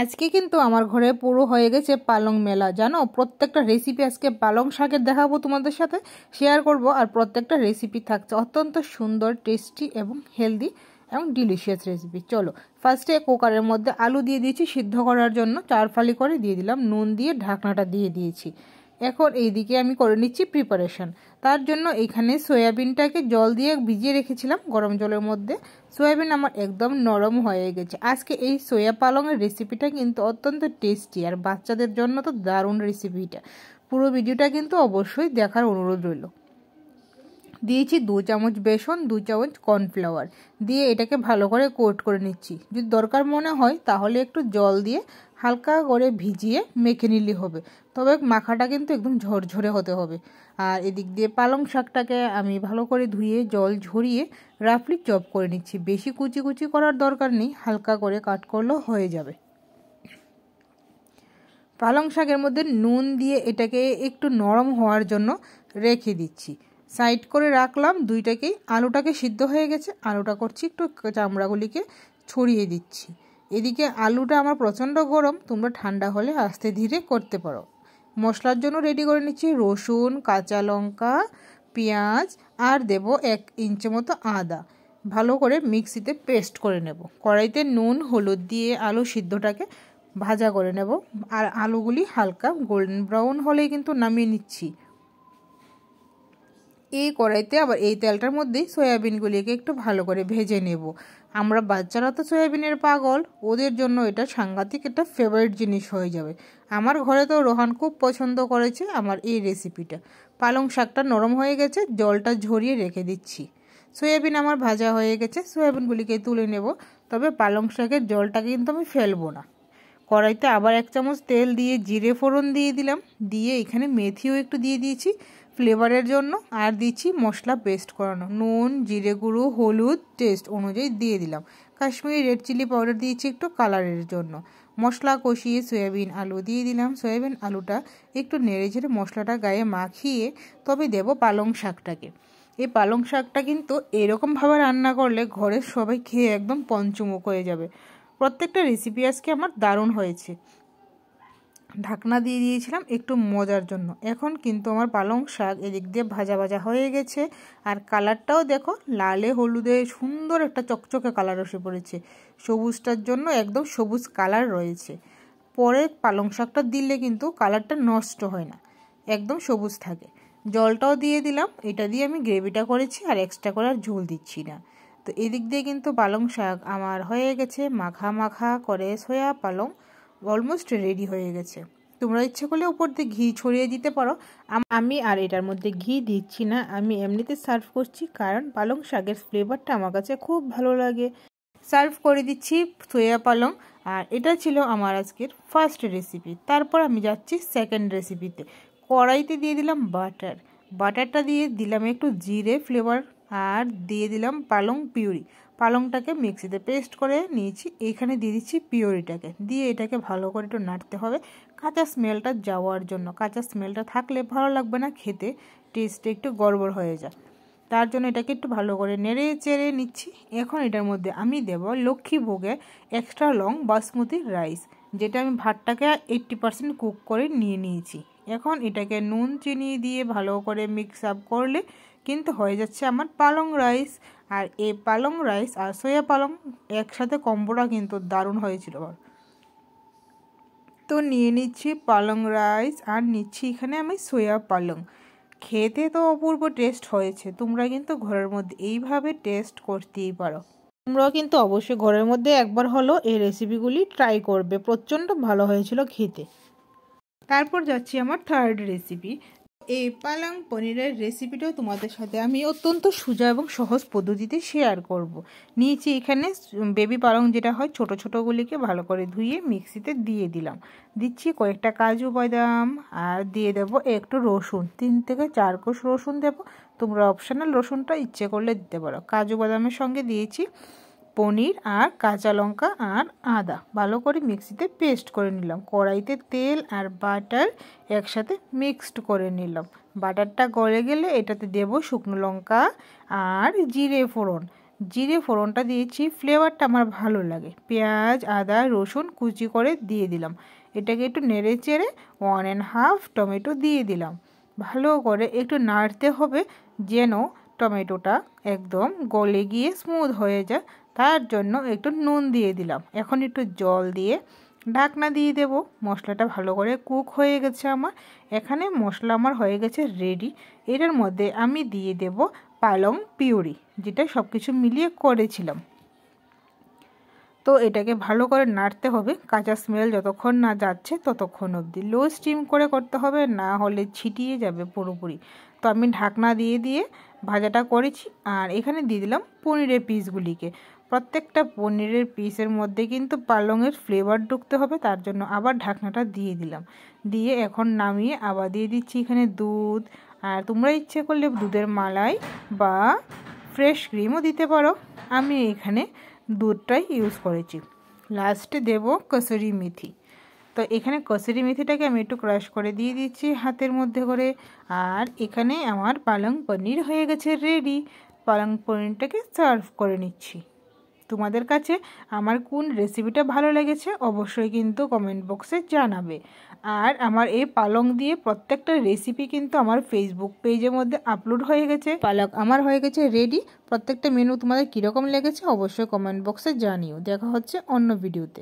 আজকে কিন্তু আমার ঘরে পুরো হয়ে গেছে পালং মেলা। জানো, প্রত্যেকটা রেসিপি আজকে পালং শাকের দেখাবো তোমাদের সাথে, শেয়ার করব। আর প্রত্যেকটা রেসিপি থাকছে অত্যন্ত সুন্দর, টেস্টি এবং হেলদি এবং ডিলিশিয়াস রেসিপি। চলো, ফার্স্টে কুকারের মধ্যে আলু দিয়ে দিয়েছি সিদ্ধ করার জন্য, 4 ফালি করে দিয়ে দিলাম, নুন দিয়ে ঢাকনাটা দিয়ে দিয়েছি। এখন এইদিকে আমি করে নিচ্ছি প্রিপারেশন। তার জন্য এখানে সয়াবিনটাকে জল দিয়ে ভিজিয়ে রেখেছিলাম গরম জলের মধ্যে। সয়াবিন আমার একদম নরম হয়ে গেছে। আজকে এই সয়া পালংয়ের রেসিপিটা কিন্তু অত্যন্ত টেস্টি, আর বাচ্চাদের জন্য তো দারুণ রেসিপিটা। পুরো ভিডিওটা কিন্তু অবশ্যই দেখার অনুরোধ রইল। দিয়েছি 2 চামচ বেসন, 2 চামচ কর্নফ্লাওয়ার দিয়ে এটাকে ভালো করে কোট করে নিচ্ছি। যদি দরকার মনে হয় তাহলে একটু জল দিয়ে হালকা করে ভিজিয়ে মেখে নিলে হবে, তবে মাখাটা কিন্তু একদম ঝরঝরে হতে হবে। আর এদিক দিয়ে পালং শাকটাকে আমি ভালো করে ধুয়ে জল ঝরিয়ে রাফলি চপ করে নিচ্ছি। বেশি কুচি কুচি করার দরকার নেই, হালকা করে কাট করলেও হয়ে যাবে। পালং শাকের মধ্যে নুন দিয়ে এটাকে একটু নরম হওয়ার জন্য রেখে দিচ্ছি। সাইড করে রাখলাম দুইটাকেই। আলুটাকে সিদ্ধ হয়ে গেছে, আলুটা করছি একটু চামড়াগুলিকে ছড়িয়ে দিচ্ছি। এদিকে আলুটা আমার প্রচণ্ড গরম, তোমরা ঠান্ডা হলে আস্তে ধীরে করতে পারো। মশলার জন্য রেডি করে নিচ্ছি রসুন, কাঁচা লঙ্কা, পেঁয়াজ আর দেব 1 ইঞ্চি মতো আদা। ভালো করে মিক্সিতে পেস্ট করে নেব। কড়াইতে নুন হলুদ দিয়ে আলু সিদ্ধটাকে ভাজা করে নেব। আর আলুগুলি হালকা গোল্ডেন ব্রাউন হলেই কিন্তু নামিয়ে নিচ্ছি। এই কড়াইতে আবার এই তেলটার মধ্যেই সয়াবিনগুলিকে একটু ভালো করে ভেজে নেব। আমরা বাচ্চারা তো সয়াবিনের পাগল, ওদের জন্য এটা সাংঘাতিক একটা ফেভারিট জিনিস হয়ে যাবে। আমার ঘরে তো রোহান খুব পছন্দ করেছে আমার এই রেসিপিটা। পালং শাকটা নরম হয়ে গেছে, জলটা ঝরিয়ে রেখে দিচ্ছি। সয়াবিন আমার ভাজা হয়ে গেছে, সয়াবিনগুলিকে তুলে নেব। তবে পালং শাকের জলটাকে কিন্তু আমি ফেলবো না। কড়াইতে আবার 1 চামচ তেল দিয়ে জিরে ফোড়ন দিয়ে দিলাম, দিয়ে এখানে মেথিও একটু দিয়ে দিয়েছি ফ্লেভারের জন্য। আর দিচ্ছি মশলা পেস্ট করানো, নুন, জিরে গুঁড়ো, হলুদ টেস্ট অনুযায়ী দিয়ে দিলাম। কাশ্মীরি রেড চিলি পাউডার দিয়েছি একটু কালারের জন্য। মশলা কষিয়ে সয়াবিন আলু দিয়ে দিলাম। সয়াবিন আলুটা একটু নেড়ে ঝেড়ে মশলাটা গায়ে মাখিয়ে তবে দেব পালং শাকটাকে। এই পালং শাকটা কিন্তু এরকমভাবে রান্না করলে ঘরের সবাই খেয়ে একদম পঞ্চমুখ হয়ে যাবে। প্রত্যেকটা রেসিপি আজকে আমার দারুণ হয়েছে। ঢাকনা দিয়ে দিয়েছিলাম একটু মজার জন্য। এখন কিন্তু আমার পালং শাক এদিক দিয়ে ভাজা ভাজা হয়ে গেছে। আর কালারটাও দেখো, লালে হলুদে সুন্দর একটা চকচকে কালার এসে পড়েছে। সবুজটার জন্য একদম সবুজ কালার রয়েছে। পরে পালং শাকটা দিলে কিন্তু কালারটা নষ্ট হয় না, একদম সবুজ থাকে। জলটাও দিয়ে দিলাম। এটা দিয়ে আমি গ্রেভিটা করেছি, আর এক্সট্রা করে আর ঝোল দিচ্ছি না। তো এদিক দিয়ে কিন্তু পালং শাক আমার হয়ে গেছে, মাখা মাখা করে সয়া পালং অলমোস্ট রেডি হয়ে গেছে। তোমরা ইচ্ছে করলে উপর দিয়ে ঘি ছড়িয়ে দিতে পারো। আমি আর এটার মধ্যে ঘি দিচ্ছি না, আমি এমনিতে সার্ভ করছি, কারণ পালং শাকের ফ্লেভারটা আমার কাছে খুব ভালো লাগে। সার্ভ করে দিচ্ছি সয়া পালং। আর এটা ছিল আমার আজকের ফার্স্ট রেসিপি। তারপর আমি যাচ্ছি সেকেন্ড রেসিপিতে। কড়াইতে দিয়ে দিলাম বাটার। বাটারটা দিয়ে দিলাম একটু জিরে ফ্লেভার, আর দিয়ে দিলাম পালং পিউরি। পালংটাকে মিক্সিতে পেস্ট করে নিয়েছি, এখানে দিয়ে দিচ্ছি পিউরিটাকে। দিয়ে এটাকে ভালো করে একটু নাড়তে হবে কাঁচা স্মেলটা যাওয়ার জন্য। কাঁচা স্মেলটা থাকলে ভালো লাগবে না খেতে, টেস্টে একটু গড়বড় হয়ে যায়। তার জন্য এটাকে একটু ভালো করে নেড়ে চেড়ে নিচ্ছি। এখন এটার মধ্যে আমি দেব লক্ষ্মীভোগে এক্সট্রা লং বাসমতি রাইস, যেটা আমি ভাতটাকে 80% কুক করে নিয়ে নিয়েছি। এখন এটাকে নুন চিনি দিয়ে ভালো করে মিক্স আপ করলে কিন্তু হয়ে যাচ্ছে আমার পালং রাইস। আর এই পালং রাইস আর সয়া পালং একসাথে কম্বোটা কিন্তু দারুণ হয়েছিল। তো নিয়ে নিচ্ছি পালং রাইস, আর নিচ্ছি এখানে আমি সয়া পালং। খেতে তো অপূর্ব টেস্ট হয়েছে। তোমরা কিন্তু ঘরের মধ্যে এইভাবে টেস্ট করতেই পারো। তোমরাও কিন্তু অবশ্যই ঘরের মধ্যে একবার হলো এই রেসিপিগুলি ট্রাই করবে, প্রচণ্ড ভালো হয়েছিল খেতে। তারপর যাচ্ছি আমার থার্ড রেসিপি। এই পালং পনিরের রেসিপিটাও তোমাদের সাথে আমি অত্যন্ত সোজা এবং সহজ পদ্ধতিতে শেয়ার করব। নিয়েছি এখানে বেবি পালং, যেটা হয় ছোট ছোটোগুলিকে ভালো করে ধুয়ে মিক্সিতে দিয়ে দিলাম। দিচ্ছি কয়েকটা কাজু বাদাম, আর দিয়ে দেবো একটু রসুন, 3 থেকে 4 কোষ রসুন দেবো। তোমরা অপশনাল রসুনটা ইচ্ছে করলে দিতে পারো। কাজু বাদামের সঙ্গে দিয়েছি পনির আর কাঁচা লঙ্কা আর আদা। ভালো করে মিক্সিতে পেস্ট করে নিলাম। কড়াইতে তেল আর বাটার একসাথে মিক্সড করে নিলাম। বাটারটা গলে গেলে এটাতে দেব শুকনো লঙ্কা আর জিরে ফোড়ন জিরে ফোড়নটা দিয়েছি, ফ্লেভারটা আমার ভালো লাগে। পেঁয়াজ, আদা, রসুন কুচি করে দিয়ে দিলাম। এটাকে একটু নেড়ে চেড়ে 1.5 টমেটো দিয়ে দিলাম। ভালো করে একটু নাড়তে হবে যেন টমেটোটা একদম গলে গিয়ে স্মুথ হয়ে যায়। তার জন্য একটু নুন দিয়ে দিলাম। এখন একটু জল দিয়ে ঢাকনা দিয়ে দেব। মশলাটা ভালো করে কুক হয়ে গেছে আমার। এখানে মশলা আমার হয়ে গেছে রেডি। এটার মধ্যে আমি দিয়ে দেব পালং পিউরি, যেটা সব কিছু মিলিয়ে করেছিলাম। তো এটাকে ভালো করে নাড়তে হবে, কাঁচা স্মেল যতক্ষণ না যাচ্ছে ততক্ষণ অবধি। লো স্টিম করে করতে হবে, না হলে ছিটিয়ে যাবে পুরোপুরি। তো আমি ঢাকনা দিয়ে দিয়ে ভাজাটা করেছি। আর এখানে দিয়ে দিলাম পনিরের পিসগুলিকে। প্রত্যেকটা পনিরের পিসের মধ্যে কিন্তু পালংয়ের ফ্লেভার ঢুকতে হবে, তার জন্য আবার ঢাকনাটা দিয়ে দিলাম। দিয়ে এখন নামিয়ে আবার দিয়ে দিচ্ছি এখানে দুধ। আর তোমরা ইচ্ছে করলে দুধের মালাই বা ফ্রেশ ক্রিমও দিতে পারো। আমি এখানে দুধটাই ইউজ করেছি। লাস্টে দেব কসুরি মেথি। তো এখানে কসুরি মেথিটাকে আমি একটু ক্রাশ করে দিয়ে দিচ্ছি হাতের মধ্যে করে। আর এখানে আমার পালং পনির হয়ে গেছে রেডি। পালং পনিরটাকে সার্ভ করে নিচ্ছি। তোমাদের কাছে আমার কোন রেসিপিটা ভালো লেগেছে অবশ্যই কিন্তু কমেন্ট বক্সে জানাবে। আর আমার এই পালং দিয়ে প্রত্যেকটা রেসিপি কিন্তু আমার ফেসবুক পেজের মধ্যে আপলোড হয়ে গেছে। পালক আমার হয়ে গেছে রেডি। প্রত্যেকটা মেনু তোমাদের কীরকম লেগেছে অবশ্যই কমেন্ট বক্সে জানিও। দেখা হচ্ছে অন্য ভিডিওতে।